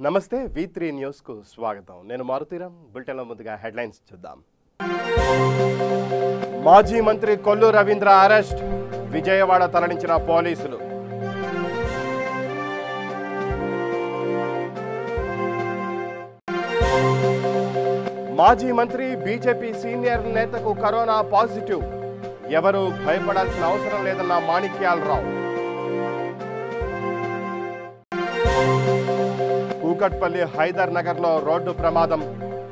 నమస్తే V3 news కు స్వాగతం. నేను మారుతీరాం. బులెటిన్లో ముందుగా హెడ్లైన్స్ చూద్దాం. మాజీ మంత్రి కొల్లు రవీంద్ర అరెస్ట్, విజయవాడ తరలించిన పోలీసులు. మాజీ మంత్రి బీజేపీ సీనియర్ నేతకు కరోనా పాజిటివ్, ఎవరూ భయపడాల్సిన అవసరం లేదన్న మాణిక్యాలరావు. కూకట్పల్లి హైదర్ నగర్లో రోడ్డు ప్రమాదం,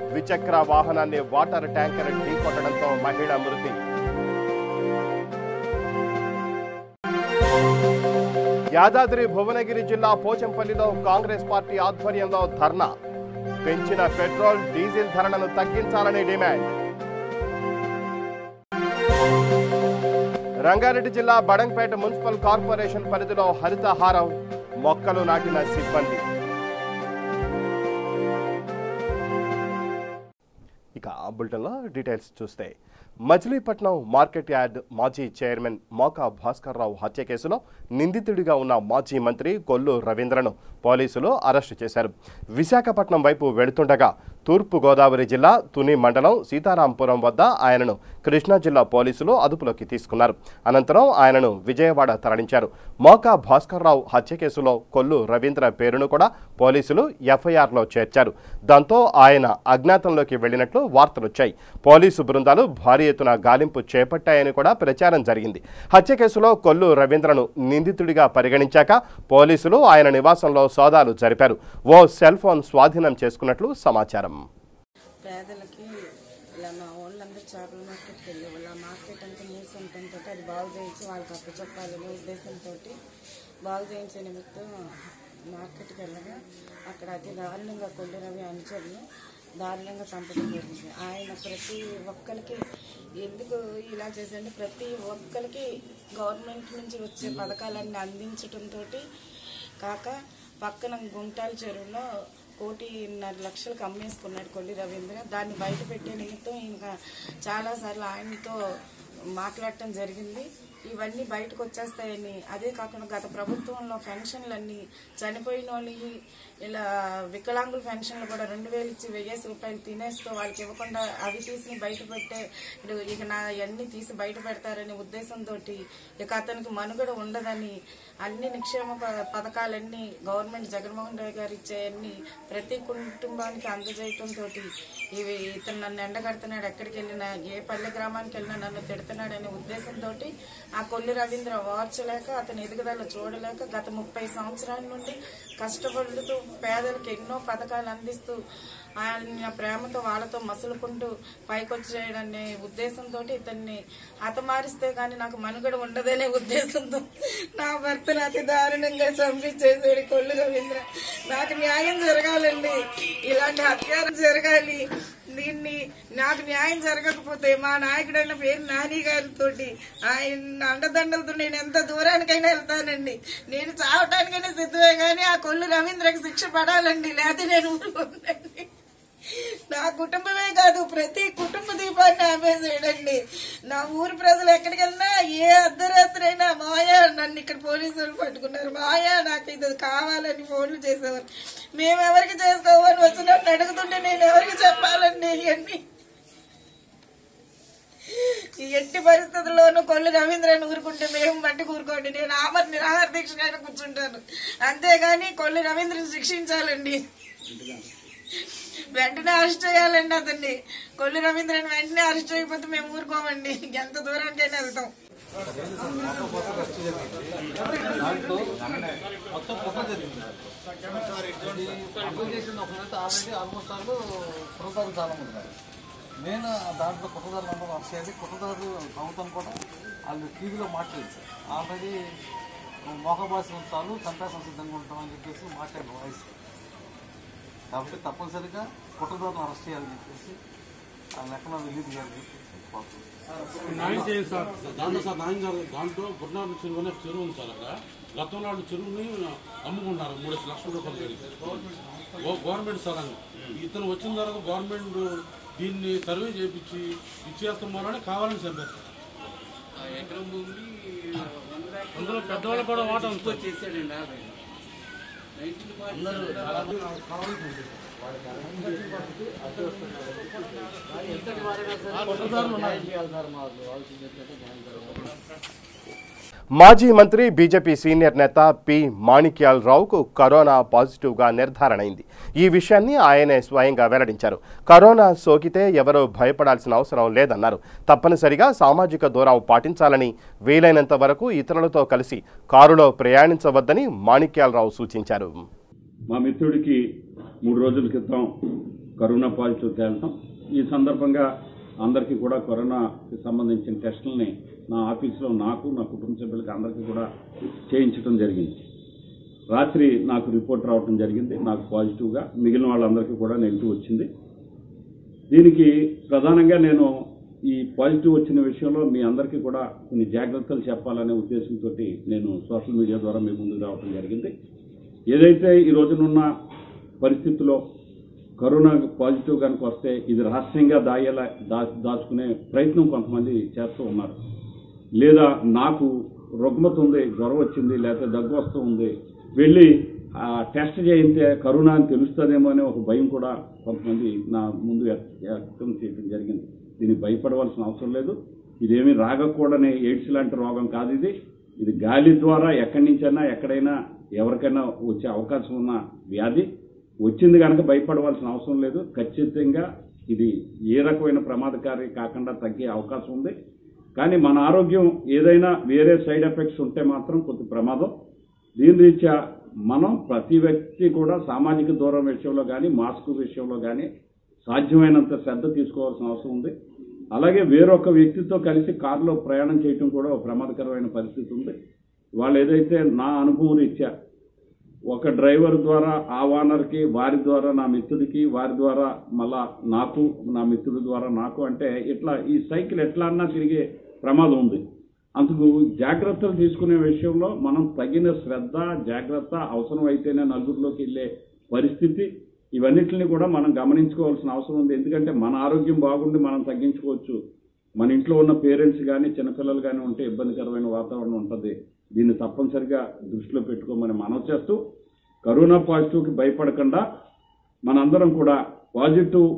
ద్విచక్ర వాహనాన్ని వాటర్ ట్యాంకర్ ఢీకొట్టడంతో మహిళ మృతి. యాదాద్రి భువనగిరి జిల్లా పోచంపల్లిలో కాంగ్రెస్ పార్టీ ఆధ్వర్యంలో ధర్నా, పెంచిన పెట్రోల్ డీజిల్ ధరలను తగ్గించాలని డిమాండ్. రంగారెడ్డి జిల్లా బడంగ్పేట మున్సిపల్ కార్పొరేషన్ పరిధిలో హరితహారం, మొక్కలు నాటిన సిబ్బంది. ఇక బులెటిన్లో డీటెయిల్స్ చూస్తే, మచిలీపట్నం మార్కెట్ యార్డ్ మాజీ చైర్మన్ మోకా భాస్కర్రావు హత్య కేసులో నిందితుడిగా ఉన్న మాజీ మంత్రి కొల్లు రవీంద్రను పోలీసులు అరెస్టు చేశారు. విశాఖపట్నం వైపు వెళుతుండగా తూర్పు గోదావరి జిల్లా తుని మండలం సీతారాంపురం వద్ద ఆయనను కృష్ణా జిల్లా పోలీసులు అదుపులోకి తీసుకున్నారు. అనంతరం ఆయనను విజయవాడ తరలించారు. మోకా భాస్కర్రావు హత్య కేసులో కొల్లు రవీంద్ర పేరును కూడా పోలీసులు ఎఫ్ఐఆర్లో చేర్చారు. దాంతో ఆయన అజ్ఞాతంలోకి వెళ్లినట్లు వార్తలొచ్చాయి. పోలీసు బృందాలు భారీ ఎత్తున గాలింపు చేపట్టాయని కూడా ప్రచారం జరిగింది. హత్య కేసులో కొల్లు రవీంద్రను నిందితుడిగా పరిగణించాక పోలీసులు ఆయన నివాసంలో సోదాలు జరిపారు. ఓ సెల్ ఫోన్ స్వాధీనం చేసుకున్నట్లు సమాచారం. పేదలకి ఇలా మా వాళ్ళందరూ చేపల మార్కెట్కి వెళ్ళే వాళ్ళు, ఆ మార్కెట్ అంతా మూసి ఉండటంతో అది బాగు చేయించి వాళ్ళకి అప్పచెప్పాలనే ఉద్దేశంతో బాగు చేయించే నిమిత్తం మార్కెట్కి వెళ్ళగా అక్కడ అతి దారుణంగా కొల్లు రవి అనుచరులు దారుణంగా చంపడం జరిగింది. ఆయన ప్రతి ఒక్కరికి ఎందుకు ఇలా చేశారంటే, ప్రతి ఒక్కరికి గవర్నమెంట్ నుంచి వచ్చే పథకాలన్నీ అందించడంతో కాక పక్కన గుంటాల చెరువులో 1.5 లక్షలకు అమ్మేసుకున్నాడు కొల్లు రవీంద్ర. దాన్ని బయట పెట్టే నిమిత్తం ఇంకా చాలాసార్లు ఆయనతో మాట్లాడటం జరిగింది. ఇవన్నీ బయటకు వచ్చేస్తాయని, అదే కాకుండా గత ప్రభుత్వంలో పెన్షన్లన్నీ చనిపోయిన వాళ్ళకి ఇలా వికలాంగుల పెన్షన్లు కూడా 2000 ఇచ్చి 1000 రూపాయలు తినేస్తూ వాళ్ళకి ఇవ్వకుండా అవి తీసి బయట పెట్టే ఇక నా అన్నీ తీసి బయట పెడతారనే ఉద్దేశంతో ఇక అతనికి మనుగడ ఉండదని అన్ని నిక్షేమ పథకాలన్నీ గవర్నమెంట్ జగన్మోహన్ రెడ్డి గారు ఇచ్చేయన్నీ ప్రతి కుటుంబానికి అందజేయటంతో ఇవి ఇతను నన్ను ఎండగడుతున్నాడు, ఎక్కడికి వెళ్ళినా ఏ పల్లె గ్రామానికి వెళ్ళినా నన్ను తిడుతున్నాడనే ఉద్దేశంతో ఆ కొల్లు రవీంద్ర వార్చలేక, అతని ఎదుగుదల చూడలేక గత 30 సంవత్సరాల నుండి కష్టపడుతూ పేదలకు ఎన్నో పథకాలు అందిస్తూ ఆయన ప్రేమతో వాళ్ళతో మసులుకుంటూ పైకొచ్చేయడనే ఉద్దేశంతో ఇతన్ని హతమారిస్తే కానీ నాకు మనుగడ ఉండదనే ఉద్దేశంతో నా భర్తను అతి దారుణంగా చంపించేసాడు కొల్లు రవీంద్ర. నాకు న్యాయం జరగాలండి, ఇలాంటి హత్యాలు జరగాలి. దీన్ని నాకు న్యాయం జరగకపోతే మా నాయకుడైన పేరు నాని గారితో ఆయన అండదండలతో నేను ఎంత దూరానికైనా వెళ్తానండి. నేను చావటానికైనా సిద్ధమే, కానీ ఆ కొల్లు రవీంద్రకి శిక్ష పడాలండి, లేకపోతే నేను ఊరుకోనండి. నా కుటుంబమే కాదు, ప్రతి కుటుంబ దీపాన్ని ఆపేసేయడండి. నా ఊరు ప్రజలు ఎక్కడికి వెళ్ళినా ఏ అర్ధరాత్రి అయినా మాయా నన్ను ఇక్కడ పోలీసులు పట్టుకున్నారు, మాయా నాకు ఇది కావాలని ఫోన్లు చేసేవారు. మేమెవరికి చేసుకోవాలని వచ్చినట్టు అడుగుతుంటే నేను ఎవరికి చెప్పాలండి? ఇవన్నీ ఎట్టి పరిస్థితుల్లోనూ కొల్లు రవీంద్రని ఊరుకుంటే మేము బట్టి కూరుకోండి. నేను ఆమర్ నిరాహార దీక్షగా కూర్చుంటాను, అంతేగాని కొల్లు రవీంద్రని శిక్షించాలండి. వెంటనే అరెస్ట్ చేయాలండి అతన్ని. కొల్లు రవీంద్రని వెంటనే అరెస్ట్ అయిపోతే మేము ఊరుకోమండి, ఎంత దూరానికైనా వెళ్తాం. నేను దాంట్లో కుట్రదారులు అందరూ వచ్చేది, కుట్రదారులు ప్రభుత్వం కూడా వాళ్ళు టీవీలో మాట్లాడేది ఆల్రెడీ మోకబాసి ఉంటారు, చంపేసం సిద్ధంగా ఉంటామని చెప్పేసి మాట్లాడే వాయిస్. కాబట్టి తప్పనిసరిగా కుట్రదారులను అరెస్ట్ చేయాలని చెప్పేసి ఆ లెక్కలో రిలీజ్ చేయాలని చెప్పేసి దాంట్లో గురునాథ్ చెరువు అనే చెరువు ఉంది సార్. అక్కడ గతంలో వాళ్ళు చెరువుని అమ్ముకుంటారు 3 లక్షల రూపాయలు గవర్నమెంట్ స్థలాన్ని. ఇతను వచ్చిన తర్వాత గవర్నమెంట్ దీన్ని సర్వే చేయించి ఇచ్చేస్తామని కావాలని చంపారు. ఎకరం భూమి అందులో పెద్దవాళ్ళు కూడా వాటా చేశాడండి. మాజీ మంత్రి బీజేపీ సీనియర్ నేత పి మాణిక్యాల్ రావుకు కరోనా పాజిటివ్గా నిర్ధారణ అయింది. ఈ విషయాన్ని ఆయనే స్వయంగా వెల్లడించారు. కరోనా సోకితే ఎవరూ భయపడాల్సిన అవసరం లేదన్నారు. తప్పనిసరిగా సామాజిక దూరం పాటించాలని, వీలైనంత వరకు ఇతరులతో కలిసి కారులో ప్రయాణించవద్దని మాణిక్యాల్ రావు సూచించారు. మా మిత్రుడికి 3 రోజుల క్రితం కరోనా పాజిటివ్ తేలటం, ఈ సందర్భంగా అందరికీ కూడా కరోనాకి సంబంధించిన టెస్టులని నా ఆఫీసులో నాకు, నా కుటుంబ సభ్యులకి అందరికీ కూడా చేయించడం జరిగింది. రాత్రి నాకు రిపోర్ట్ రావడం జరిగింది. నాకు పాజిటివ్గా, మిగిలిన వాళ్ళందరికీ కూడా నెగిటివ్ వచ్చింది. దీనికి ప్రధానంగా నేను ఈ పాజిటివ్ వచ్చిన విషయంలో మీ అందరికీ కూడా కొన్ని జాగ్రత్తలు చెప్పాలనే ఉద్దేశంతో నేను సోషల్ మీడియా ద్వారా మీ ముందుకు రావడం జరిగింది. ఏదైతే ఈ రోజునున్న పరిస్థితుల్లో కరోనా పాజిటివ్ కనుక వస్తే ఇది రహస్యంగా దాచుకునే ప్రయత్నం కొంతమంది చేస్తూ ఉన్నారు. లేదా నాకు రుగ్మత ఉంది, జ్వరం వచ్చింది, లేకపోతే దగ్గు వస్తూ ఉంది, వెళ్ళి టెస్ట్ చేయితే కరోనా అని తెలుస్తుందేమో అనే ఒక భయం కూడా కొంతమంది నా ముందు వ్యక్తం చేయడం జరిగింది. దీనికి భయపడవలసిన అవసరం లేదు. ఇదేమీ రాగకూడని ఎయిడ్స్ లాంటి రోగం కాదు. ఇది గాలి ద్వారా ఎక్కడి నుంచైనా ఎక్కడైనా ఎవరికైనా వచ్చే అవకాశం ఉన్న వ్యాధి. వచ్చింది కనుక భయపడవలసిన అవసరం లేదు. ఖచ్చితంగా ఇది ఏ రకమైన ప్రమాదకారి కాకుండా తగ్గే అవకాశం ఉంది. కానీ మన ఆరోగ్యం ఏదైనా వేరే సైడ్ ఎఫెక్ట్స్ ఉంటే మాత్రం కొంత ప్రమాదం. దీని రీత్యా మనం ప్రతి వ్యక్తి కూడా సామాజిక దూరం విషయంలో కానీ, మాస్క్ విషయంలో కానీ సాధ్యమైనంత శ్రద్ధ తీసుకోవాల్సిన అవసరం ఉంది. అలాగే వేరొక వ్యక్తితో కలిసి కారులో ప్రయాణం చేయడం కూడా ఒక ప్రమాదకరమైన పరిస్థితి ఉంది. వాళ్ళు ఏదైతే నా అనుభవం రీత్యా ఒక డ్రైవర్ ద్వారా ఆ ఓనర్కి, వారి ద్వారా నా మిత్రుడికి, వారి ద్వారా మళ్ళా నాకు, నా మిత్రుడి ద్వారా నాకు, అంటే ఇట్లా ఈ సైకిల్ ఎట్లా అన్నా తిరిగే ప్రమాదం ఉంది. అందుకు జాగ్రత్తలు తీసుకునే విషయంలో మనం తగిన శ్రద్ధ, జాగ్రత్త, అవసరం అయితేనే నలుగురిలోకి వెళ్ళే పరిస్థితి, ఇవన్నిటిని కూడా మనం గమనించుకోవాల్సిన అవసరం ఉంది. ఎందుకంటే మన ఆరోగ్యం బాగుండి మనం తగ్గించుకోవచ్చు. మన ఇంట్లో ఉన్న పేరెంట్స్ కానీ, చిన్నపిల్లలు కానీ ఉంటే ఇబ్బందికరమైన వాతావరణం ఉంటుంది. దీన్ని తప్పనిసరిగా దృష్టిలో పెట్టుకోమని మనవి చేస్తూ, కరోనా పాజిటివ్కి భయపడకుండా మనందరం కూడా పాజిటివ్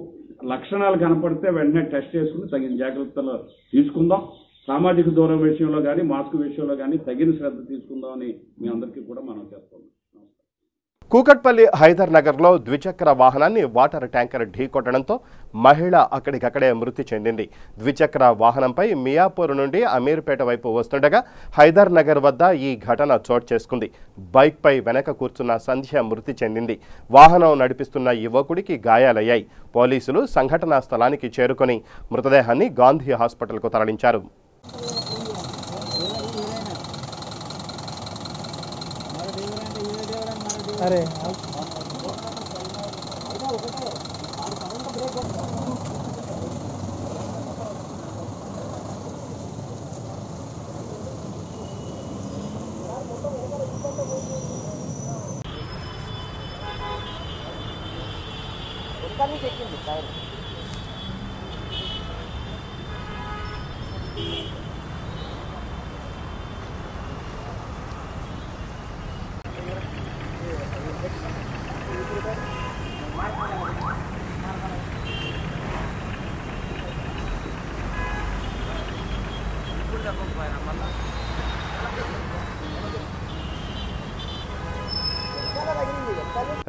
లక్షణాలు కనపడితే వెంటనే టెస్ట్ చేసుకుని తగిన జాగ్రత్తలు తీసుకుందాం. సామాజిక దూరం విషయంలో కానీ, మాస్క్ విషయంలో కానీ తగిన శ్రద్ధ తీసుకుందామని మీ అందరికీ కూడా మనం చేస్తాం. కూకట్పల్లి హైదర్ నగర్లో ద్విచక్ర వాహనాన్ని వాటర్ ట్యాంకర్ ఢీకొట్టడంతో మహిళ అక్కడికక్కడే మృతి చెందింది. ద్విచక్ర వాహనంపై మియాపూర్ నుండి అమీర్పేట వైపు వస్తుండగా హైదర్ నగర్ వద్ద ఈ ఘటన చోటు చేసుకుంది. బైక్పై వెనక కూర్చున్న సంధ్య మృతి చెందింది. వాహనం నడిపిస్తున్న యువకుడికి గాయాలయ్యాయి. పోలీసులు సంఘటనా స్థలానికి చేరుకొని మృతదేహాన్ని గాంధీ హాస్పిటల్కు తరలించారు.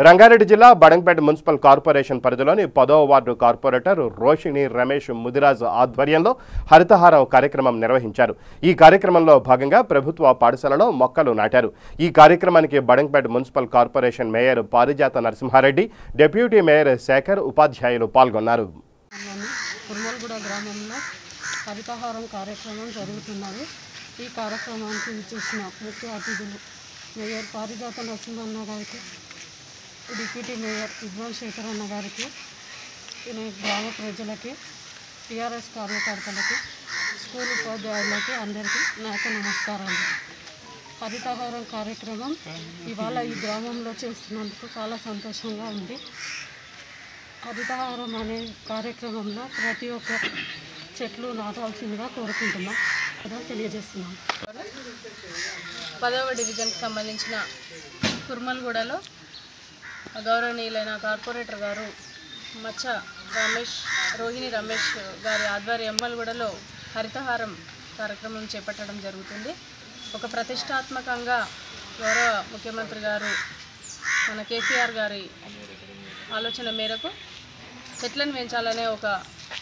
రంగారెడ్డి జిల్లా బడంగ్పేట మున్సిపల్ కార్పొరేషన్ పరిధిలోని 10వ వార్డు కార్పొరేటర్ రోషిణి రమేష్ ముదిరాజ్ ఆధ్వర్యంలో హరితహారం కార్యక్రమం నిర్వహించారు. ఈ కార్యక్రమంలో భాగంగా ప్రభుత్వ పాఠశాలలో మొక్కలు నాటారు. ఈ కార్యక్రమానికి బడంగ్పేట మున్సిపల్ కార్పొరేషన్ మేయర్ పారిజాత నరసింహారెడ్డి, డిప్యూటీ మేయర్ శేఖర్, ఉపాధ్యాయులు పాల్గొన్నారు. కుర్మల్గూడ గ్రామంలో హరితహారం కార్యక్రమం జరుగుతున్నది. ఈ కార్యక్రమానికి ఇచ్చేసిన ముఖ్య అతిథులు మేయర్ పారిజాత నరసింహన్న గారికి, డిప్యూటీ మేయర్ విద్వాన్ శేఖర్ అన్న గారికి, గ్రామ ప్రజలకి, టీఆర్ఎస్ కార్యకర్తలకి, స్కూల్ ఉపాధ్యాయులకి అందరికీ నా యొక్క నమస్కారాలు. హరితహారం కార్యక్రమం ఇవాళ ఈ గ్రామంలో చేస్తున్నందుకు చాలా సంతోషంగా ఉంది. హరితహారం అనే కార్యక్రమంలో ప్రతి ఒక్క చెట్లు నాటాల్సిందిగా కోరుకుంటున్నాం, తెలియజేస్తున్నాం. 10వ డివిజన్కి సంబంధించిన కుర్మల్గూడలో గౌరవనీయులైన కార్పొరేటర్ గారు మచ్చ రోహిణి రమేష్ గారి ఆధ్వర్యం ఎమ్మలగూడలో హరితహారం కార్యక్రమం చేపట్టడం జరుగుతుంది. ఒక ప్రతిష్టాత్మకంగా గౌరవ ముఖ్యమంత్రి గారు మన కేసీఆర్ గారి ఆలోచన మేరకు చెట్లను పెంచాలనే ఒక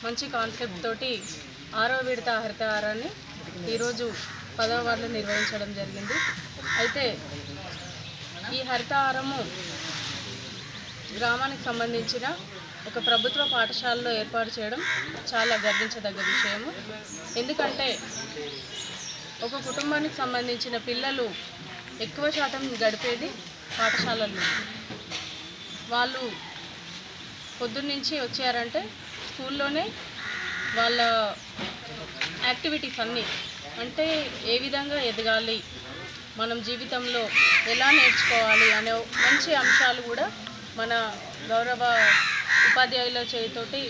మంచి కాన్సెప్ట్ తోటి 6వ విడత హరితహారాన్ని ఈరోజు 10వ వార్డులో నిర్వహించడం జరిగింది. అయితే ఈ హరితహారము గ్రామానికి సంబంధించిన ఒక ప్రభుత్వ పాఠశాలలో ఏర్పాటు చేయడం చాలా గర్వించదగ్గ విషయము. ఎందుకంటే ఒక కుటుంబానికి సంబంధించిన పిల్లలు ఎక్కువ శాతం గడిపేది పాఠశాలల్లో. వాళ్ళు పొద్దున్నుంచి వచ్చారంటే స్కూల్లోనే వాళ్ళ యాక్టివిటీస్ అన్నీ, అంటే ఏ విధంగా ఎదగాలి, మనం జీవితంలో ఎలా నేర్చుకోవాలి అనే మంచి అంశాలు కూడా మన గౌరవ ఉపాధ్యాయుల చేతితోటి,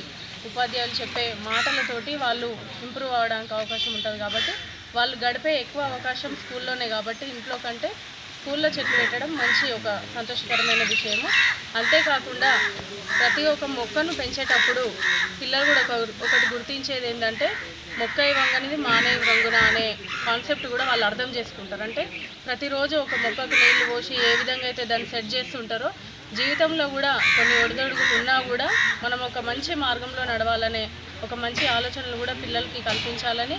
ఉపాధ్యాయులు చెప్పే మాటలతోటి వాళ్ళు ఇంప్రూవ్ అవ్వడానికి అవకాశం ఉంటుంది. కాబట్టి వాళ్ళు గడిపే ఎక్కువ అవకాశం స్కూల్లోనే, కాబట్టి ఇంట్లో కంటే స్కూల్లో చెట్లు పెట్టడం మంచి ఒక సంతోషకరమైన విషయము. అంతేకాకుండా ప్రతి ఒక్క మొక్కను పెంచేటప్పుడు పిల్లలు కూడా ఒకటి గుర్తించేది ఏంటంటే మొక్క వంగనిది మానే వంగున అనే కాన్సెప్ట్ కూడా వాళ్ళు అర్థం చేసుకుంటారు. అంటే ప్రతిరోజు ఒక మొక్కకు నీళ్లు పోసి ఏ విధంగా అయితే దాన్ని సెట్ చేస్తుంటారో జీవితంలో కూడా కొన్ని ఒడిదొడుగులు ఉన్నా కూడా మనం ఒక మంచి మార్గంలో నడవాలనే ఒక మంచి ఆలోచనలు కూడా పిల్లలకి కల్పించాలని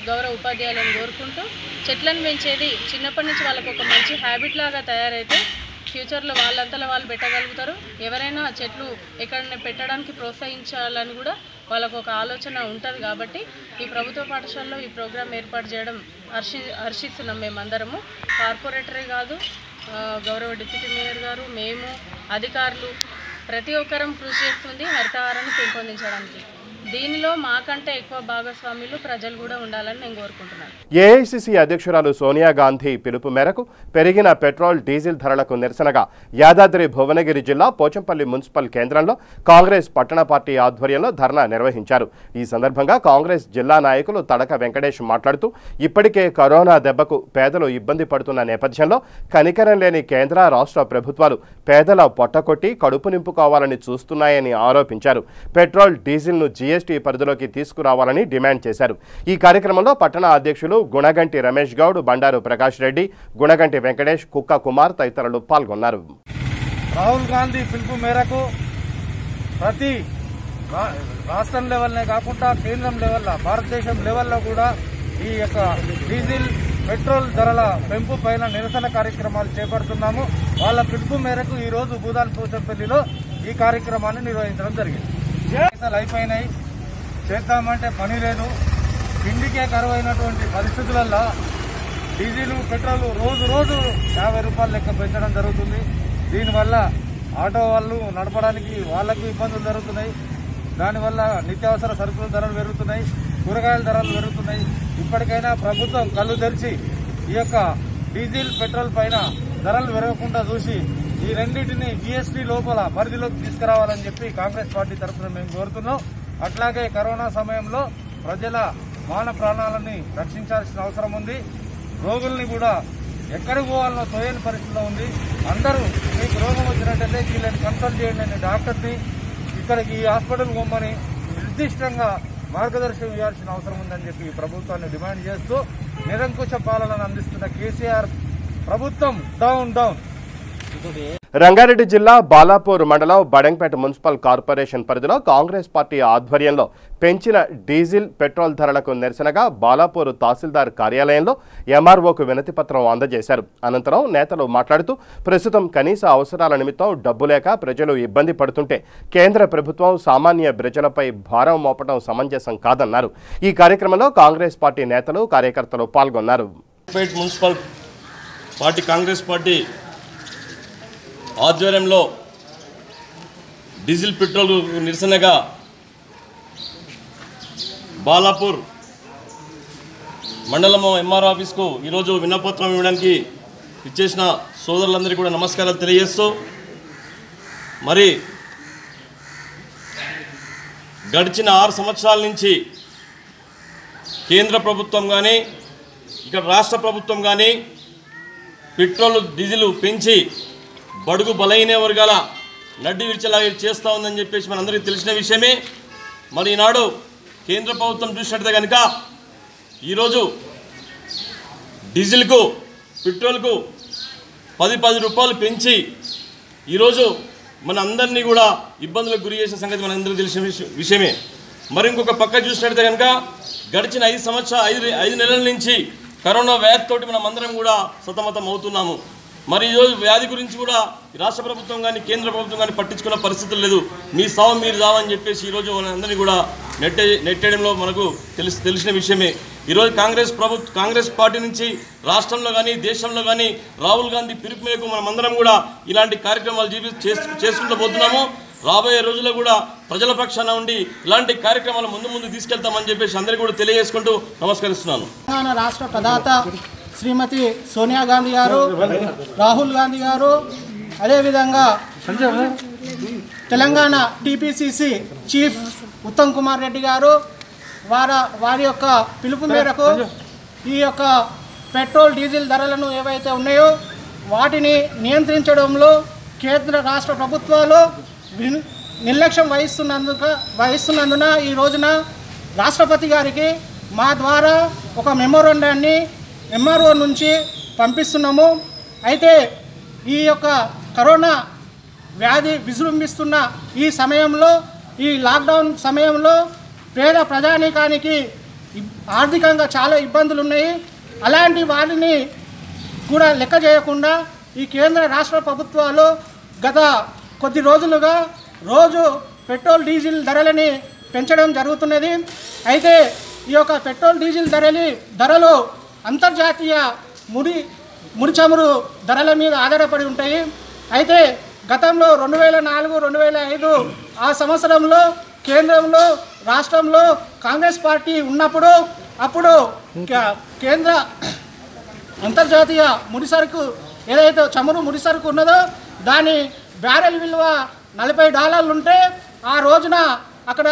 గౌరవ ఉపాధ్యాయులను కోరుకుంటూ, చెట్లను పెంచేది చిన్నప్పటి నుంచి వాళ్ళకు ఒక మంచి హ్యాబిట్ లాగా తయారైతే ఫ్యూచర్లో వాళ్ళంతలో వాళ్ళు పెట్టగలుగుతారు. ఎవరైనా చెట్లు ఎక్కడైనా పెట్టడానికి ప్రోత్సహించాలని కూడా వాళ్ళకు ఒక ఆలోచన ఉంటుంది. కాబట్టి ఈ ప్రభుత్వ పాఠశాలలో ఈ ప్రోగ్రాం ఏర్పాటు చేయడం హర్షిస్తున్నాం మేమందరము. కార్పొరేటరే కాదు, గౌరవ డిప్యూటీ మేయర్ గారు, మేము, అధికారులు ప్రతి ఒక్కరం కృషి చేస్తుంది హరితహారాన్ని పెంపొందించడానికి. దీనిలో మాకంటే ఎక్కువ భాగస్వాములు ప్రజలు కూడా ఉండాలని నేను కోరుకుంటున్నాను. ఏఐసిసి అధ్యక్షురాలు సోనియా గాంధీ పిలుపు మేరకు పెరిగిన పెట్రోల్, డీజిల్ ధరలకు నిరసనగా యాదాద్రి భువనగిరి జిల్లా పోచంపల్లి మున్సిపల్ కేంద్రంలో కాంగ్రెస్ పట్టణ పార్టీ ఆధ్వర్యంలో ధర్నా నిర్వహించారు. ఈ సందర్భంగా కాంగ్రెస్ జిల్లా నాయకులు తడక వెంకటేష్ మాట్లాడుతూ, ఇప్పటికే కరోనా దెబ్బకు పేదలు ఇబ్బంది పడుతున్న నేపథ్యంలో కనికరం లేని కేంద్ర, రాష్ట్ర ప్రభుత్వాలు పేదల పొట్టకొట్టి కడుపు నింపుకోవాలని చూస్తున్నాయని ఆరోపించారు. పెట్రోల్, డీజిల్ను జీఎస్టీ పరిధిలోకి తీసుకురావాలని డిమాండ్ చేశారు. ఈ కార్యక్రమంలో పట్టణ అధ్యక్షులు గుణగంటి రమేష్ గౌడ్, బండారు ప్రకాష్ రెడ్డి, గుణగంటి వెంకటేష్, కుక్క కుమార్ తదితరులు పాల్గొన్నారు. రాహుల్ గాంధీ పిలుపు మేరకు ప్రతి రాష్ట్రం లెవెల్నే కాకుండా కేంద్రం లెవెల్లో, భారతదేశం లెవెల్లో కూడా ఈ యొక్క డీజిల్, పెట్రోల్ ధరల పెంపు పైన నిరసన కార్యక్రమాలు చేపడుతున్నాము. వాళ్ళ పిలుపు మేరకు ఈరోజు భూదాన్ పోచంపల్లిలో ఈ కార్యక్రమాన్ని నిర్వహించడం జరిగింది. పైసలు అయిపోయినాయి, చేద్దామంటే పని లేదు. తిండికే కరువైనటువంటి పరిస్థితులలో డీజిల్, పెట్రోల్ రోజు రోజు 50 రూపాయలు లెక్క పెంచడం జరుగుతుంది. దీనివల్ల ఆటో వాళ్ళు నడపడానికి వాళ్ళకు ఇబ్బందులు జరుగుతున్నాయి. దానివల్ల నిత్యావసర సరుకుల ధరలు పెరుగుతున్నాయి, కూరగాయల ధరలు పెరుగుతున్నాయి. ఇప్పటికైనా ప్రభుత్వం కళ్ళు తెరిచి ఈ యొక్క డీజిల్, పెట్రోల్ పైన ధరలు పెరగకుండా చూసి ఈ రెండింటిని జీఎస్టీ లోపల పరిధిలోకి తీసుకురావాలని చెప్పి కాంగ్రెస్ పార్టీ తరఫున మేము కోరుతున్నాం. అట్లాగే కరోనా సమయంలో ప్రజల మాన ప్రాణాలని రక్షించాల్సిన అవసరం ఉంది. రోగుల్ని కూడా ఎక్కడికి పోవాలనో తోయని పరిస్థితిలో ఉంది. అందరూ మీకు రోగం వచ్చినట్టయితే వీళ్ళని కన్సల్ట్ చేయండి అని డాక్టర్ని ఇక్కడికి ఈ హాస్పిటల్ పోమని నిర్దిష్టంగా మార్గదర్శనం ఇవ్వాల్సిన అవసరం ఉందని చెప్పి ప్రభుత్వాన్ని డిమాండ్ చేస్తూ, నిరంకుశ పాలనను అందిస్తున్న కేసీఆర్ ప్రభుత్వం డౌన్ డౌన్. రంగారెడ్డి జిల్లా బాలాపూర్ మండలం బడంగ్పేట మున్సిపల్ కార్పొరేషన్ పరిధిలో కాంగ్రెస్ పార్టీ ఆధ్వర్యంలో పెంచిన డీజిల్, పెట్రోల్ ధరలకు నిరసనగా బాలాపూర్ తహసీల్దార్ కార్యాలయంలో ఎంఆర్ఓకు వినతి పత్రం అందజేశారు. అనంతరం నేతలు మాట్లాడుతూ, ప్రస్తుతం కనీస అవసరాల నిమిత్తం డబ్బు లేక ప్రజలు ఇబ్బంది పడుతుంటే కేంద్ర ప్రభుత్వం సామాన్య ప్రజలపై భారం మోపడం సమంజసం కాదన్నారు. ఈ కార్యక్రమంలో కాంగ్రెస్ పార్టీ నేతలు, కార్యకర్తలు పాల్గొన్నారు. మున్సిపల్ పార్టీ కాంగ్రెస్ పార్టీ ఆధ్వర్యంలో డీజిల్, పెట్రోల్ నిరసనగా బాలాపూర్ మండలం ఎంఆర్ఓ ఆఫీస్కు ఈరోజు వినపత్రం ఇవ్వడానికి ఇచ్చేసిన సోదరులందరికీ కూడా నమస్కారాలు తెలియజేస్తూ, మరి గడిచిన 6 సంవత్సరాల నుంచి కేంద్ర ప్రభుత్వం కానీ ఇక్కడ రాష్ట్ర ప్రభుత్వం కానీ పెట్రోల్, డీజిల్ పెంచి బడుగు బలహీన వర్గాల నడ్డి విరిచేలాగా చేస్తూ ఉందని చెప్పేసి మనందరికీ తెలిసిన విషయమే. మరి ఈనాడు కేంద్ర ప్రభుత్వం చూసినట్టు కనుక ఈరోజు డీజిల్కు పెట్రోల్కు 10 రూపాయలు పెంచి ఈరోజు మన అందరినీ కూడా ఇబ్బందులకు గురి చేసిన సంగతి మనందరికీ తెలిసిన విషయమే. మరి ఇంకొక పక్క చూసినట్లయితే కనుక గడిచిన 5 నెలల నుంచి కరోనా వ్యాధితోటి మనం అందరం కూడా సతమతం అవుతున్నాము. మరి ఈరోజు వ్యాధి గురించి కూడా రాష్ట్ర ప్రభుత్వం కానీ కేంద్ర ప్రభుత్వం కానీ పట్టించుకున్న పరిస్థితులు లేదు. మీ సావు మీరు సావని చెప్పేసి ఈరోజు మనందరినీ కూడా నెట్టేయడంలో మనకు తెలిసిన విషయమే. ఈరోజు కాంగ్రెస్ పార్టీ నుంచి రాష్ట్రంలో కానీ దేశంలో కానీ రాహుల్ గాంధీ పిలుపు మేరకు మనమందరం కూడా ఇలాంటి కార్యక్రమాలు చేసుకుంటూ పోతున్నాము. రాబోయే రోజుల్లో కూడా ప్రజల పక్షాన ఉండి ఇలాంటి కార్యక్రమాలు ముందు తీసుకెళ్తామని చెప్పేసి అందరికీ కూడా తెలియజేసుకుంటూ నమస్కరిస్తున్నాను. తెలంగాణ రాష్ట్ర ప్రదాత శ్రీమతి సోనియా గాంధీ గారు, రాహుల్ గాంధీ గారు, అదేవిధంగా తెలంగాణ టీపీసీసీ చీఫ్ ఉత్తమ్ కుమార్ రెడ్డి గారు వారి యొక్క పిలుపు మేరకు ఈ యొక్క పెట్రోల్ డీజిల్ ధరలను ఏవైతే ఉన్నాయో వాటిని నియంత్రించడంలో కేంద్ర రాష్ట్ర ప్రభుత్వాలు నిర్లక్ష్యం వహిస్తున్నందున ఈ రోజున రాష్ట్రపతి గారికి మా ద్వారా ఒక మెమోరాండాన్ని ఎంఆర్ఓ నుంచి పంపిస్తున్నాము. అయితే ఈ యొక్క కరోనా వ్యాధి విజృంభిస్తున్న ఈ సమయంలో, ఈ లాక్డౌన్ సమయంలో పేద ప్రజానీకానికి ఆర్థికంగా చాలా ఇబ్బందులు ఉన్నాయి. అలాంటి వాటిని కూడా లెక్క చేయకుండా ఈ కేంద్ర రాష్ట్ర ప్రభుత్వాలు గత కొద్ది రోజులుగా రోజు పెట్రోల్ డీజిల్ ధరలని పెంచడం జరుగుతున్నది. అయితే ఈ యొక్క పెట్రోల్ డీజిల్ ధరలు అంతర్జాతీయ ముడి చమురు ధరల మీద ఆధారపడి ఉంటాయి. అయితే గతంలో 2004-2005 ఆ సంవత్సరంలో కేంద్రంలో రాష్ట్రంలో కాంగ్రెస్ పార్టీ ఉన్నప్పుడు అప్పుడు కేంద్ర అంతర్జాతీయ ముడిసరుకు ఏదైతే చమురు ముడిసరుకు ఉన్నదో దాని బ్యారెల్ విలువ $40 ఉంటే ఆ రోజున అక్కడ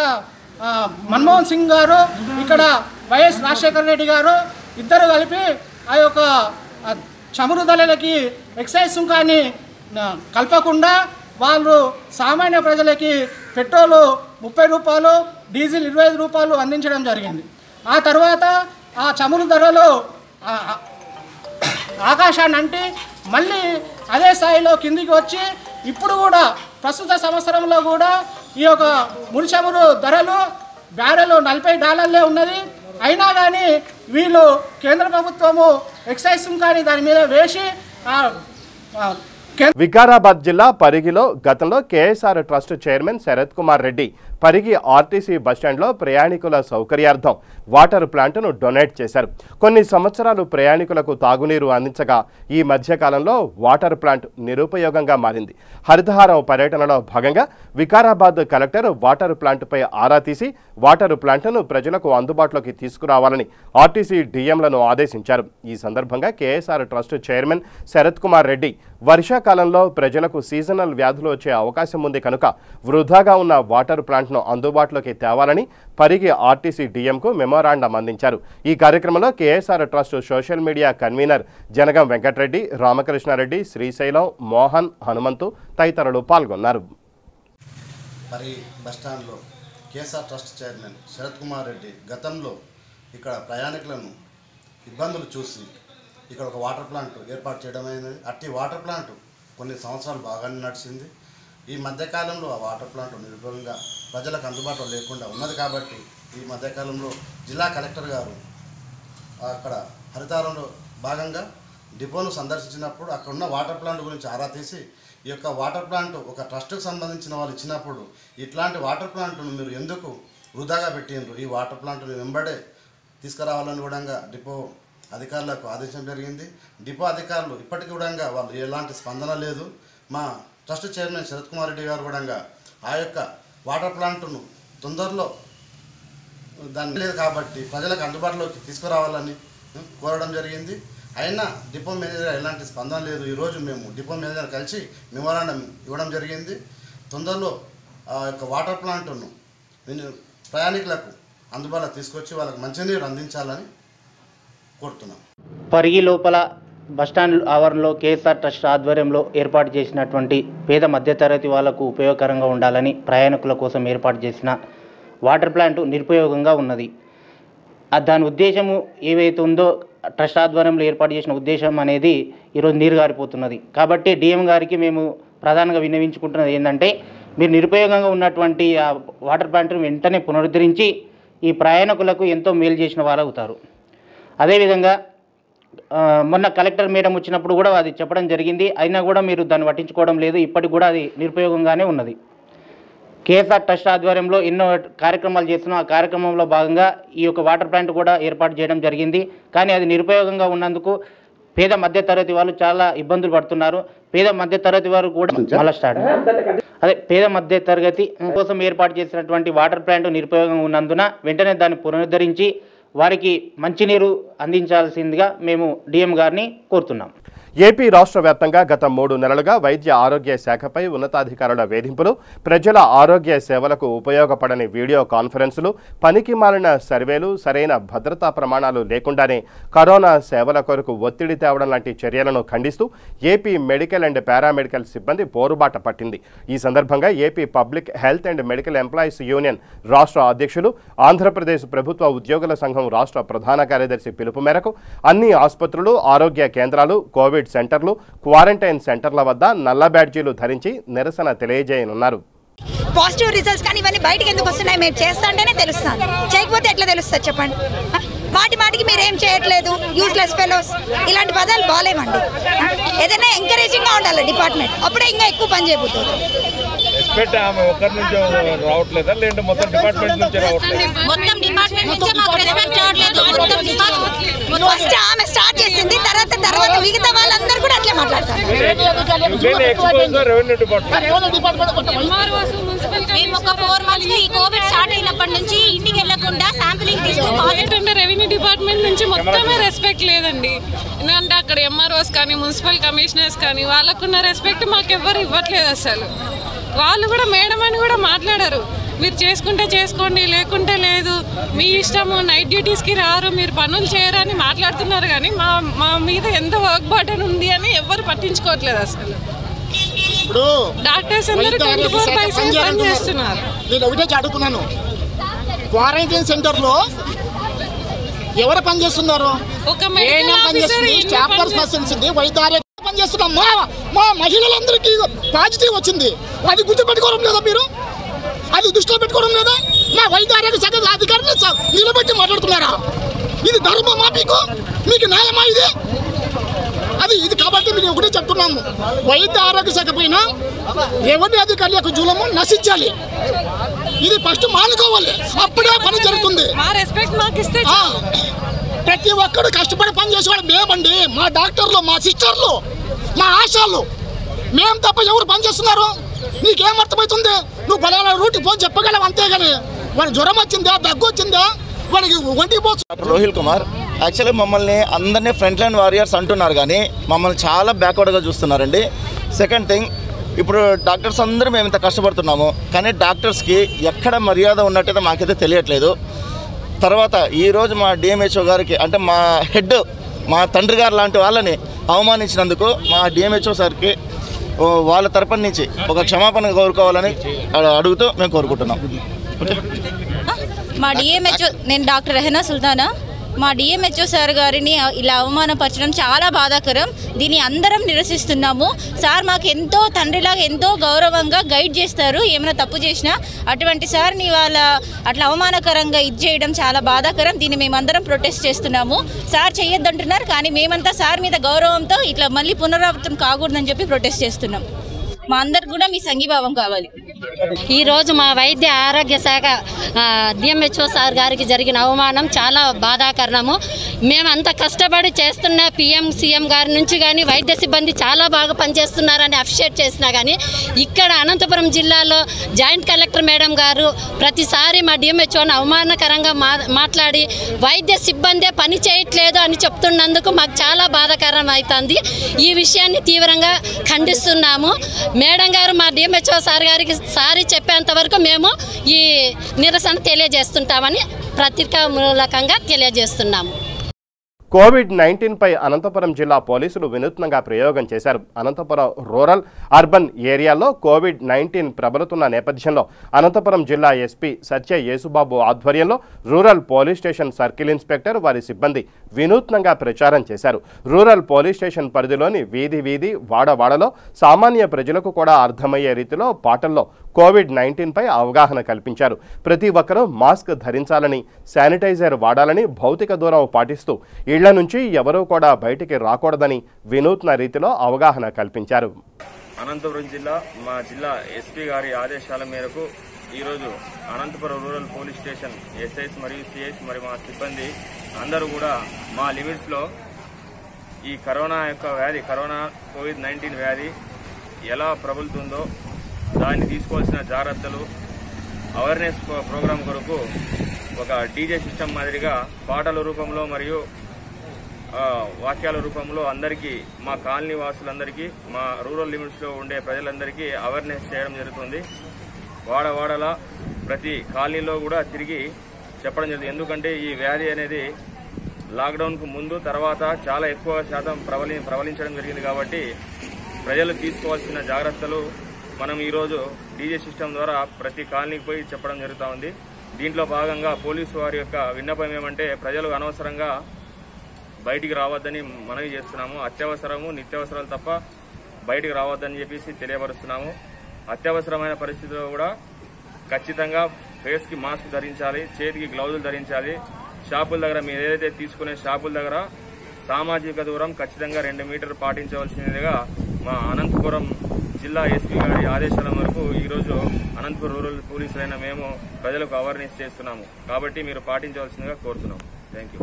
మన్మోహన్ సింగ్ గారు, ఇక్కడ వైఎస్ రాజశేఖర రెడ్డి గారు ఇద్దరు కలిపి ఆ యొక్క చమురు ధరలకి ఎక్సైజ్ సుంకాన్ని కలపకుండా వాళ్ళు సామాన్య ప్రజలకి పెట్రోలు ₹30, డీజిల్ ₹25 అందించడం జరిగింది. ఆ తర్వాత ఆ చమురు ధరలు ఆకాశాన్ని అంటే మళ్ళీ అదే స్థాయిలో కిందికి వచ్చి ఇప్పుడు కూడా ప్రస్తుత సంవత్సరంలో కూడా ఈ యొక్క ముడి చమురు ధరలు బ్యారెల్ $40 ఉన్నది. అయినా కానీ వీళ్ళు కేంద్ర ప్రభుత్వము ఎక్సైజ్ సుంకాన్ని దాని మీద వేసి వికారాబాద్ జిల్లా పరిగిలో గతంలో KSR trust chairman Sarath Kumar Reddy Parigi RTC బస్టాండ్లో ప్రయాణికుల సౌకర్యార్థం వాటర్ ప్లాంట్ను డొనేట్ చేశారు. కొన్ని సంవత్సరాలు ప్రయాణికులకు తాగునీరు అందించగా ఈ మధ్యకాలంలో వాటర్ ప్లాంట్ నిరుపయోగంగా మారింది. హరితహారం పర్యటనలో భాగంగా వికారాబాద్ కలెక్టర్ వాటర్ ప్లాంట్పై ఆరా తీసి వాటర్ ప్లాంట్ను ప్రజలకు అందుబాటులోకి తీసుకురావాలని ఆర్టీసీ డీఎంలను ఆదేశించారు. ఈ సందర్భంగా KSR trust chairman Sarath Kumar Reddy వర్షాకాలంలో ప్రజలకు సీజనల్ వ్యాధులు వచ్చే అవకాశం ఉంది కనుక వృధాగా ఉన్న వాటర్ ప్లాంట్ను అందుబాటులోకి తేవాలని పరిగి ఆర్టీసీ డీఎంకు మెమోరాండం అందించారు. ఈ కార్యక్రమంలో KSR trust social media convener Janagam Venkata Reddy, Ramakrishna Reddy, Srisailam, Mohan, Hanumanthu తదితరులు పాల్గొన్నారు. పరిగి బస్టాండ్లో KSR trust chairman Sarath Kumar Reddy గతంలో ఇక్కడ ప్రయాణికులను ఇబ్బందులు చూసి ఇక్కడ ఒక వాటర్ ప్లాంట్ ఏర్పాటు చేయడం అయింది. అట్టి వాటర్ ప్లాంట్ కొన్ని సంవత్సరాలు బాగానే నడిచింది. ఈ మధ్యకాలంలో ఆ వాటర్ ప్లాంట్ నిరుపయోగంగా ప్రజలకు అందుబాటులో లేకుండా ఉన్నది. కాబట్టి ఈ మధ్యకాలంలో జిల్లా కలెక్టర్ గారు అక్కడ హరితారంలో భాగంగా డిపోను సందర్శించినప్పుడు అక్కడ ఉన్న వాటర్ ప్లాంట్ గురించి ఆరా తీసి ఈ యొక్క వాటర్ ప్లాంట్ ఒక ట్రస్ట్కు సంబంధించిన వాళ్ళు ఇచ్చినప్పుడు ఇట్లాంటి వాటర్ ప్లాంట్ను మీరు ఎందుకు వృధాగా పెట్టిండ్రు, ఈ వాటర్ ప్లాంట్ను వెంబడే తీసుకురావాలని కూడా డిపో అధికారులకు ఆదేశం జరిగింది. డిపో అధికారులు ఇప్పటికీ కూడా వాళ్ళు ఎలాంటి స్పందన లేదు. మా ట్రస్ట్ చైర్మన్ శరత్ కుమార్ రెడ్డి గారు కూడా ఆ యొక్క వాటర్ ప్లాంట్ను తొందరలో దాన్ని లేదు కాబట్టి ప్రజలకు అందుబాటులోకి తీసుకురావాలని కోరడం జరిగింది. అయినా డిపో మేనేజర్ ఎలాంటి స్పందన లేదు. ఈరోజు మేము డిపో మేనేజర్ కలిసి మెమోరాండం ఇవ్వడం జరిగింది. తొందరలో ఆ యొక్క వాటర్ ప్లాంట్ను ప్రయాణికులకు అందుబాటులో తీసుకొచ్చి వాళ్ళకి మంచినీరు అందించాలని కోరుతున్నాం. పరిగి లోపల బస్టాండ్ ఆవరణలో కేఎస్ఆర్ ట్రస్ట్ ఆధ్వర్యంలో ఏర్పాటు చేసినటువంటి పేద మధ్యతరగతి వాళ్లకు ఉపయోగకరంగా ఉండాలని ప్రయాణికుల కోసం ఏర్పాటు చేసిన వాటర్ ప్లాంట్ నిరుపయోగంగా ఉన్నది. దాని ఉద్దేశము ఏవైతే ఉందో ట్రస్ట్ ఆధ్వర్యంలో ఏర్పాటు చేసిన ఉద్దేశం అనేది ఈరోజు నీరు గారిపోతున్నది. కాబట్టి డిఎం గారికి మేము ప్రధానంగా విన్నవించుకుంటున్నది ఏంటంటే, మీరు నిరుపయోగంగా ఉన్నటువంటి ఆ వాటర్ ప్లాంట్ను వెంటనే పునరుద్ధరించి ఈ ప్రయాణికులకు ఎంతో మేలు చేసిన వారు అవుతారు. అదేవిధంగా మొన్న కలెక్టర్ మేడం వచ్చినప్పుడు కూడా అది చెప్పడం జరిగింది. అయినా కూడా మీరు దాన్ని పట్టించుకోవడం లేదు. ఇప్పటికి కూడా అది నిరుపయోగంగానే ఉన్నది. కేఎస్ఆర్ ట్రస్ట్ ఆధ్వర్యంలో ఎన్నో కార్యక్రమాలు చేస్తున్నాం. ఆ కార్యక్రమంలో భాగంగా ఈ యొక్క వాటర్ ప్లాంట్ కూడా ఏర్పాటు చేయడం జరిగింది. కానీ అది నిరుపయోగంగా ఉన్నందుకు పేద మధ్యతరగతి వాళ్ళు చాలా ఇబ్బందులు పడుతున్నారు. పేద మధ్యతరగతి వారు కూడా మళ్ళీ స్టార్ట్ పేద మధ్యతరగతి కోసం ఏర్పాటు చేసినటువంటి వాటర్ ప్లాంట్ నిరుపయోగంగా ఉన్నందున వెంటనే దాన్ని పునరుద్ధరించి వారికి మంచినీరు అందించాల్సిందిగా మేము డిఎం గారిని కోరుతున్నాం. ఏపీ రాష్ట్ర వ్యాప్తంగా గత 3 నెలలుగా వైద్య ఆరోగ్య శాఖపై ఉన్నతాధికారుల వేధింపులు, ప్రజల ఆరోగ్య సేవలకు ఉపయోగపడని వీడియో కాన్ఫరెన్సులు, పనికి మాలిన సర్వేలు, సరైన భద్రతా ప్రమాణాలు లేకుండానే కరోనా సేవల కొరకు ఒత్తిడి తేవడం లాంటి చర్యలను ఖండిస్తూ ఏపీ మెడికల్ అండ్ పారామెడికల్ సిబ్బంది పోరుబాట పట్టింది. ఈ సందర్భంగా AP public health and medical employees union రాష్ట్ర అధ్యక్షులు, ఆంధ్రప్రదేశ్ ప్రభుత్వ ఉద్యోగుల సంఘం రాష్ట్ర ప్రధాన కార్యదర్శి పిలుపు మేరకు అన్ని ఆసుపత్రులు, ఆరోగ్య కేంద్రాలు, కోవిడ్ సెంటర్లు, క్వారంటైన్ సెంటర్ల వద్ద నల్ల బ్యాడ్జీలు ధరించి నిరసన తెలియజేయనున్నారు. పాజిటివ్ రిజల్ట్స్ కానీ ఇవన్నీ బయటకు ఎందుకు వస్తున్నాయి? మేము చేస్తుంటేనే తెలుస్తాను, చేయకపోతే ఎట్లా తెలుస్తుంది చెప్పండి? మాటికి మీరు ఏం చేయట్లేదు, యూస్లెస్ ఫెలోస్, ఇలాంటి పదాలు బాగాలేమండి. ఏదైనా ఎంకరేజింగ్గా ఉండాలి డిపార్ట్మెంట్, అప్పుడే ఇంకా ఎక్కువ పని చేయబోతుంది. ఫస్ట్ ఆమె స్టార్ట్ చేసింది, తర్వాత మిగతా వాళ్ళందరూ కూడా అట్లే మాట్లాడతారు. మేము ఒక 4 months ఈ కోవిడ్ స్టార్ట్ అయినప్పటి నుంచి ఇంటికి వెళ్ళకుండా శాంపిలింగ్ తీసుకుంటే రెవెన్యూ డిపార్ట్మెంట్ నుంచి మొత్తమే రెస్పెక్ట్ లేదండి. ఎందుకంటే అక్కడ ఎంఆర్ఓస్ కానీ మున్సిపల్ కమిషనర్స్ కానీ వాళ్ళకున్న రెస్పెక్ట్ మాకెవ్వరు ఇవ్వట్లేదు. అసలు వాళ్ళు కూడా మేడం అని కూడా మాట్లాడారు. మీరు చేసుకుంటే చేసుకోండి, లేకుంటే లేదు, మీ ఇష్టము, నైట్ డ్యూటీస్కి రారు, మీరు పనులు చేయరు అని మాట్లాడుతున్నారు. కానీ మా మీద ఎంత వర్క్ బర్డెన్ ఉంది అని ఎవరు పట్టించుకోవట్లేదు. అసలు ఇప్పుడు డాక్టర్స్ అందరూ 24/7 పని చేస్తున్నారు. నేను ఒకటే అడుగుతున్నాను, క్వారంటైన్ సెంటర్లో ఎవరు పనిచేస్తున్నారు? స్టాఫ్ పర్సన్స్ ఉంది, వైద్య పనిచేస్తున్నాం. మా మహిళలందరికీ పాజిటివ్ వచ్చింది, అది గుర్తుపెట్టుకోవడం లేదా మీరు? అది దృష్టిలో పెట్టుకోవడం లేదా? మా వైద్య ఆరోగ్య శాఖ అధికారులు నిలబెట్టి మాట్లాడుతున్నారా? ఇది ధర్మమా? మీకు న్యాయమా ఇది కాబట్టి మేము ఒకటే చెప్తున్నాము, వైద్య ఆరోగ్య శాఖ పైన రెవెన్యూ అధికారుల యొక్క జూలము నశించాలి. ఇది ఫస్ట్ మానుకోవాలి, అప్పుడే పని జరుగుతుంది. ప్రతి ఒక్కరు కష్టపడి పని చేసేవాడు మేమండి, మా డాక్టర్లు, మా సిస్టర్లు, మా ఆశాలు, మేము తప్ప ఎవరు పని చేస్తున్నారు? నీకేమర్థమవుతుంది? నువ్వు బలాల రూట్ ఫోన్ చెప్పగలవు, అంతేగాని వాడికి జ్వరం వచ్చిందా, దగ్గు వచ్చిందా, వాడికి ఒంటికి పోవచ్చు. రోహిల్ కుమార్ యాక్చువల్లీ మమ్మల్ని అందరినీ ఫ్రంట్ లైన్ వారియర్స్ అంటున్నారు, కానీ మమ్మల్ని చాలా బ్యాక్వర్డ్గా చూస్తున్నారండి. సెకండ్ థింగ్, ఇప్పుడు డాక్టర్స్ అందరూ మేము ఇంత కష్టపడుతున్నాము, కానీ డాక్టర్స్కి ఎక్కడ మర్యాద ఉన్నట్టయితే మాకైతే తెలియట్లేదు. తర్వాత ఈరోజు మా డిఎంహెచ్ఓ గారికి, అంటే మా హెడ్, మా తండ్రి గారు లాంటి వాళ్ళని అవమానించినందుకు మా డిఎంహెచ్ఓ సార్కి వాళ్ళ తరపున నుంచి ఒక క్షమాపణ కోరుకోవాలని అడుగుతూ మేము కోరుకుంటున్నాం. మా డిఎంహెచ్ఓ, నేను డాక్టర్ రెహనా సుల్తానా, మా డిఎంహెచ్ఓ సార్ గారిని ఇలా అవమానపరచడం చాలా బాధాకరం. దీన్ని అందరం నిరసిస్తున్నాము. సార్ మాకు ఎంతో తండ్రిలాగా ఎంతో గౌరవంగా గైడ్ చేస్తారు, ఏమైనా తప్పు చేసినా. అటువంటి సార్ని వాళ్ళ అట్లా అవమానకరంగా ఇది చేయడం చాలా బాధాకరం. దీన్ని మేమందరం ప్రొటెస్ట్ చేస్తున్నాము. సార్ చెయ్యొద్దంటున్నారు, కానీ మేమంతా సార్ మీద గౌరవంతో ఇట్లా మళ్ళీ పునరావృతం కాకూడదని చెప్పి ప్రొటెస్ట్ చేస్తున్నాం. మా అందరికి కూడా మీ సంఘీభావం కావాలి. ఈరోజు మా వైద్య ఆరోగ్య శాఖ డిఎంహెచ్ఓ సార్ గారికి జరిగిన అవమానం చాలా బాధాకరణము. మేము అంత కష్టపడి చేస్తున్న పిఎం సీఎం గారి నుంచి కానీ వైద్య సిబ్బంది చాలా బాగా పనిచేస్తున్నారని అప్రిషియేట్ చేసినా కానీ ఇక్కడ అనంతపురం జిల్లాలో జాయింట్ కలెక్టర్ మేడం గారు ప్రతిసారి మా డిఎంహెచ్ఓని అవమానకరంగా మాట్లాడి వైద్య సిబ్బందే పని చేయట్లేదు అని చెప్తున్నందుకు మాకు చాలా బాధాకరం అవుతుంది. ఈ విషయాన్ని తీవ్రంగా ఖండిస్తున్నాము. మేడం గారు మా డిఎంహెచ్ఓ సార్ గారికి సారీ చెప్పేంత వరకు మేము ఈ నిరసన తెలియజేస్తుంటామని పత్రికా మూలకంగా తెలియజేస్తున్నాము. కోవిడ్-19 పై అనంతపురం జిల్లా పోలీసులు వినూత్నంగా ప్రయోగం చేశారు. అనంతపురం రూరల్ అర్బన్ ఏరియాల్లో కోవిడ్-19 ప్రబలుతున్న నేపథ్యంలో అనంతపురం జిల్లా ఎస్పీ సత్య యేసుబాబు ఆధ్వర్యంలో rural police station circle inspector వారి సిబ్బంది వినూత్నంగా ప్రచారం చేశారు. రూరల్ పోలీస్ స్టేషన్ పరిధిలోని వీధి వాడవాడలో సామాన్య ప్రజలకు కూడా అర్థమయ్యే రీతిలో పాటల్లో కోవిడ్-19 పై అవగాహన కల్పించారు. ప్రతి ఒక్కరూ మాస్క్ ధరించాలని, శానిటైజర్ వాడాలని, భౌతిక దూరం పాటిస్తూ ఇళ్ల నుంచి ఎవరూ కూడా బయటికి రాకూడదని వినూత్న రీతిలో అవగాహన కల్పించారు. అనంతపురం జిల్లా మా జిల్లా ఎస్పీ గారి ఆదేశాల మేరకు ఈరోజు Anantapur rural police station SIs మరియు సిఐస్ మరియు మా సిబ్బంది అందరూ కూడా మా లిమిట్స్లో ఈ కరోనా కోవిడ్-19 వ్యాధి ఎలా ప్రబలుతుందో దాన్ని తీసుకోవాల్సిన జాగ్రత్తలు అవేర్నెస్ ప్రోగ్రాం కొరకు ఒక డీజే సిస్టమ్ మాదిరిగా పాటల రూపంలో మరియు వాక్యాల రూపంలో అందరికీ మా కాలనీ వాసులందరికీ మా రూరల్ లిమిట్స్లో ఉండే ప్రజలందరికీ అవేర్నెస్ చేయడం జరుగుతుంది. వాడవాడలా ప్రతి కాలనీలో కూడా తిరిగి చెప్పడం జరుగుతుంది. ఎందుకంటే ఈ వ్యాధి అనేది లాక్డౌన్కు ముందు తర్వాత చాలా ఎక్కువ శాతం ప్రబలించడం జరిగింది. కాబట్టి ప్రజలు తీసుకోవాల్సిన జాగ్రత్తలు మనం ఈరోజు డీజే సిస్టమ్ ద్వారా ప్రతి కాలనీకి పోయి చెప్పడం జరుగుతూ ఉంది. దీంట్లో భాగంగా పోలీసు వారి యొక్క విన్నపం ఏమంటే ప్రజలు అనవసరంగా బయటికి రావద్దని మనవి చేస్తున్నాము. అత్యవసరము నిత్యావసరాలు తప్ప బయటికి రావద్దని చెప్పేసి తెలియపరుస్తున్నాము. అత్యవసరమైన పరిస్థితుల్లో కూడా ఖచ్చితంగా ఫేస్కి మాస్క్ ధరించాలి, చేతికి గ్లౌజులు ధరించాలి. షాపుల దగ్గర మీరు ఏదైతే తీసుకునే షాపుల దగ్గర సామాజిక దూరం ఖచ్చితంగా 2 మీటర్లు పాటించవలసినదిగా మా అనంతపురం జిల్లా ఎస్పీ గారి ఆదేశాల మేరకు ఈరోజు అనంతపురం రూరల్ పోలీసులైన మేము ప్రజలకు అవేర్నెస్ చేస్తున్నాము. కాబట్టి మీరు పాటించవలసిందిగా కోరుతున్నాము. Thank you.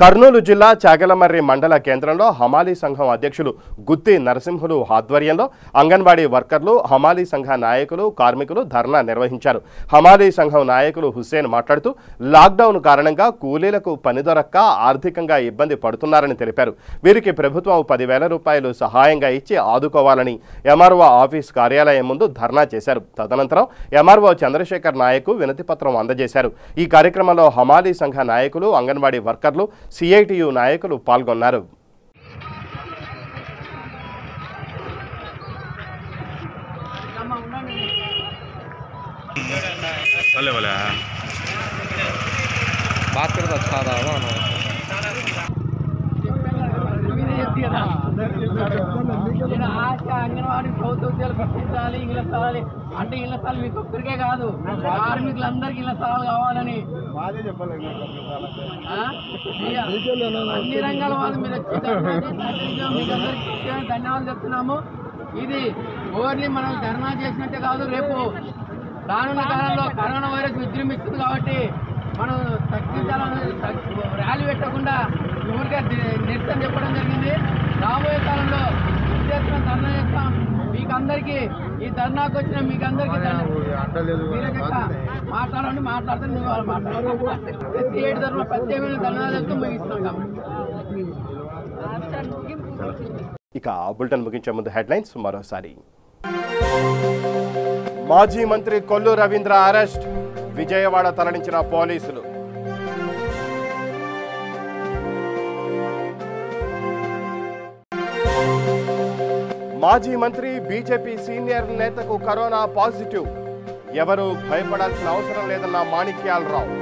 కర్నూలు జిల్లా చాగలమర్రి మండల కేంద్రంలో హమాలీ సంఘం అధ్యక్షులు గుత్తి నరసింహులు ఆధ్వర్యంలో అంగన్వాడీ వర్కర్లు, హమాలీ సంఘ నాయకులు, కార్మికులు ధర్నా నిర్వహించారు. హమాలీ సంఘం నాయకులు హుస్సేన్ మాట్లాడుతూ లాక్డౌన్ కారణంగా కూలీలకు పని దొరక్క ఆర్థికంగా ఇబ్బంది పడుతున్నారని తెలిపారు. వీరికి ప్రభుత్వం 10,000 రూపాయలు సహాయంగా ఇచ్చి ఆదుకోవాలని ఎంఆర్ఓ ఆఫీస్ కార్యాలయం ముందు ధర్నా చేశారు. తదనంతరం ఎంఆర్ఓ చంద్రశేఖర్ నాయక్ వినతిపత్రం అందజేశారు. ఈ కార్యక్రమంలో హమాలీ సంఘ నాయకులు, అంగన్వాడీ వర్కర్లు, సిఐటియు నాయకులు పాల్గొన్నారు. అంగన్వాడీ ప్రభుత్వ ఉద్యోగాలు గుర్తించాలి, ఇళ్ల స్థలాలు అంటే ఇళ్ల స్థలాలు మీకు ఒక్కరికే కాదు కార్మికులందరికీ ఇళ్ల స్థలాలు కావాలని అన్ని రంగాల వాళ్ళు మీరు మీకు అందరికీ ధన్యవాదాలు చెప్తున్నాము. ఇది ఓన్లీ మనం ధర్నా చేసినట్టే కాదు, రేపు రానున్న కాలంలో కరోనా వైరస్ విజృంభిస్తుంది కాబట్టి మనం తగ్గించాలని ర్యాలీ పెట్టకుండా ఊరికే నిరసన చెప్పడం జరిగింది. రాబోయే కాలంలో విద్యార్థులను ధర్నా చేస్తాం. మీకు అందరికీ ఈ ధర్నాకు వచ్చిన మీకు అందరికీ మాట్లాడండి, మాట్లాడితే నువ్వు వాళ్ళు మాట్లాడాలి. ప్రతి 7 తరఫున ప్రత్యేకమైన ధర్నాలు చెప్తూ ముగిస్తున్నాం. ఇక బులెటిన్ ముగించే ముందు హెడ్లైన్స్ మరోసారి. మాజీ మంత్రి కొల్లు రవీంద్ర అరెస్ట్, విజయవాడ తరలించిన పోలీసులు. మాజీ మంత్రి బీజేపీ సీనియర్ నేతకు కరోనా పాజిటివ్, ఎవరూ భయపడాల్సిన అవసరం లేదన్న మాణిక్యాలరావు.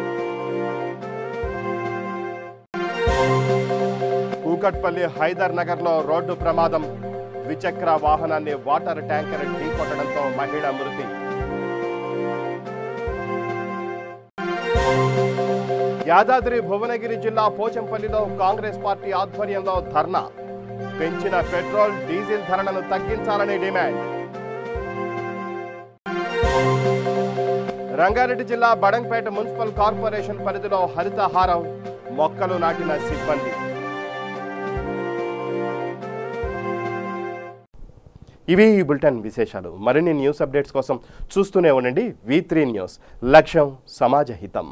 కూకట్పల్లి హైదర్ నగర్లో రోడ్డు ప్రమాదం, ద్విచక్ర వాహనాన్ని వాటర్ ట్యాంకర్ ఢీకొట్టడంతో మహిళ మృతి. యాదాద్రి భువనగిరి జిల్లా పోచంపల్లిలో కాంగ్రెస్ పార్టీ ఆధ్వర్యంలో ధర్నా, పెంచిన పెట్రోల్ డీజిల్ ధరలను తగ్గించాలని డిమాండ్. రంగారెడ్డి జిల్లా బడంగ్పేట మున్సిపల్ కార్పొరేషన్ పరిధిలో హరితహారం, మొక్కలు నాటిన సిబ్బంది. ఇవి ఈ బులెటిన్ విశేషాలు. మరిన్ని న్యూస్ అప్డేట్స్ కోసం చూస్తూనే ఉండండి V3 న్యూస్. లక్ష్యం సమాజ హితం.